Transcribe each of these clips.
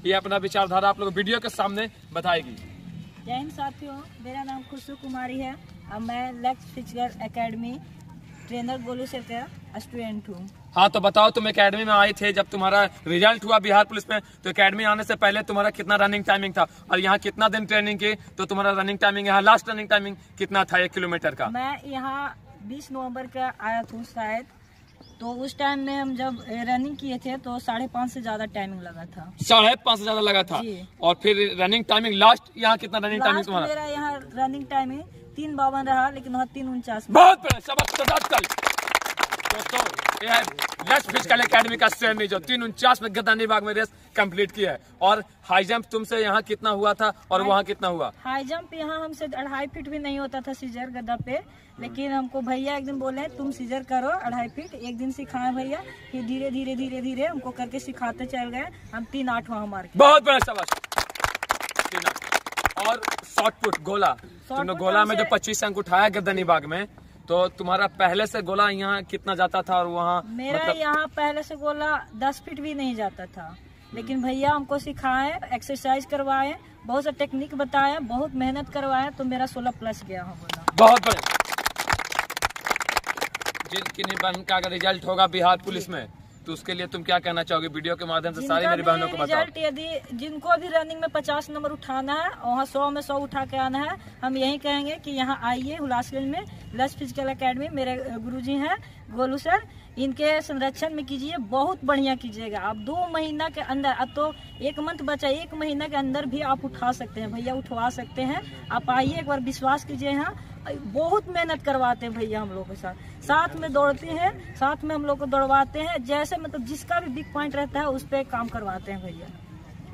ये अपना विचारधारा आप लोग वीडियो के सामने बताएगी। जय हिंद साथियों, मेरा नाम खुशबू कुमारी है और मैं Lex physical academy trainer Golu sir का स्टूडेंट हूँ। हाँ, तो बताओ, तुम एकेडमी में आए थे, जब तुम्हारा रिजल्ट हुआ बिहार पुलिस में, तो एकेडमी आने से पहले तुम्हारा कितना रनिंग टाइमिंग था और यहाँ कितना दिन ट्रेनिंग की, तो तुम्हारा रनिंग टाइमिंग, यहाँ लास्ट रनिंग टाइमिंग कितना था 1 किलोमीटर का? मैं यहाँ 20 नवंबर का आया था शायद, तो उस टाइम में हम जब रनिंग किए थे तो 5.5 से ज्यादा टाइमिंग लगा था। 5.5 से ज्यादा लगा था। और फिर रनिंग टाइमिंग लास्ट यहाँ कितना रनिंग टाइमिंग तुम्हारा? मेरा यहाँ रनिंग टाइमिंग 3:52 रहा, लेकिन वहाँ 3:49। बहुत बढ़िया, दोस्तों ये है लेक्स फिजिकल एकेडमी का श्रेणी जो 3:49 में गद्दानी बाग में रेस कंप्लीट किया है। और हाई जंप तुमसे यहाँ कितना हुआ था और वहाँ कितना हुआ? हाई जंप यहाँ हमसे 2.5 फीट भी नहीं होता था सीजर गद्दा पे, लेकिन हमको भैया एक दिन बोले तुम सीजर करो 2.5 फीट। एक दिन सिखाए भैया, फिर धीरे धीरे धीरे धीरे हमको करके सिखाते चल गए। हम 3.8 वहाँ मार के। बहुत बड़ा शाबाश। और शॉर्ट पुट गोला, तुमने गोला में जो 25 अंक उठाया गद्दानी बाग में, तो तुम्हारा पहले से गोला यहाँ कितना जाता था और वहाँ? मेरा यहाँ पहले से गोला 10 फीट भी नहीं जाता था, लेकिन भैया हमको सिखाए, एक्सरसाइज करवाए, बहुत सा टेक्निक बताया, बहुत मेहनत करवाया, तो मेरा 16+ गया है गोला। बहुत बढ़िया। जिनकी बहन का अगर रिजल्ट होगा बिहार पुलिस में, तो उसके लिए तुम क्या कहना चाहोगे वीडियो के माध्यम से सारी मेरी बहनों को बताओ। रिजल्ट यदि जिनको भी रनिंग में 50 नंबर उठाना है, वहाँ 100 में 100 उठा के आना है, हम यही कहेंगे कि यहाँ आइए हुलासगंज में लेक्स फिजिकल एकेडमी। मेरे गुरुजी हैं गोलू सर, इनके संरक्षण में कीजिए, बहुत बढ़िया कीजिएगा। आप 2 महीना के अंदर, अब तो 1 मंथ बचा, 1 महीना के अंदर भी आप उठा सकते हैं भैया, उठवा सकते हैं। आप आइए, एक बार विश्वास कीजिए। यहाँ बहुत मेहनत करवाते हैं भैया हम लोग के साथ में दौड़ते हैं, साथ में हम लोग को दौड़वाते हैं, जैसे मतलब जिसका भी बिग पॉइंट रहता है उस पर काम करवाते हैं भैया,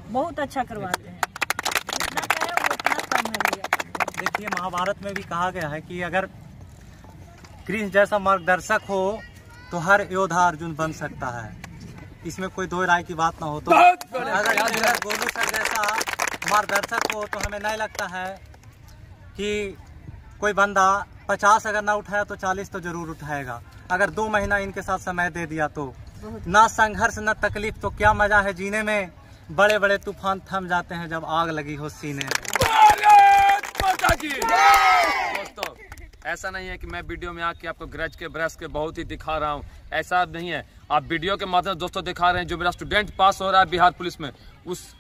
बहुत अच्छा करवाते हैं। जितना कहे उतना कम है भैया। देखिए, महाभारत में भी कहा गया है कि अगर कृष्ण जैसा मार्गदर्शक हो तो हर योद्धा अर्जुन बन सकता है। इसमें कोई दो राय की बात ना हो। तो अगर गोलू सर जैसा मार्गदर्शक हो तो हमें नहीं लगता है कि कोई बंदा 50 अगर ना उठाया तो 40 तो जरूर उठाएगा। अगर 2 महीना इनके साथ समय दे दिया तो ना संघर्ष ना तकलीफ, तो क्या मजा है जीने में। बड़े बड़े तूफान थम जाते हैं जब आग लगी हो सीने में। दोस्तों, ऐसा नहीं है कि मैं वीडियो में आके आपको ग्रज के ब्रश के बहुत ही दिखा रहा हूँ, ऐसा नहीं है। आप वीडियो के माध्यम से दोस्तों दिखा रहे हैं, जो मेरा स्टूडेंट पास हो रहा है बिहार पुलिस में,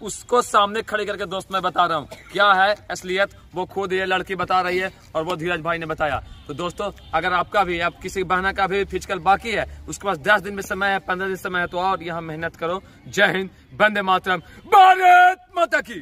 उसको सामने खड़े करके दोस्त मैं बता रहा हूँ क्या है असलियत। वो खुद ये लड़की बता रही है और वो धीरज भाई ने बताया। तो दोस्तों, अगर आपका भी, आप किसी बहना का भी फिजिकल बाकी है, उसके पास 10 दिन में समय है, 15 दिन समय है, तो और यहाँ मेहनत करो। जय हिंद, वंदे मातरम, भारत माता की।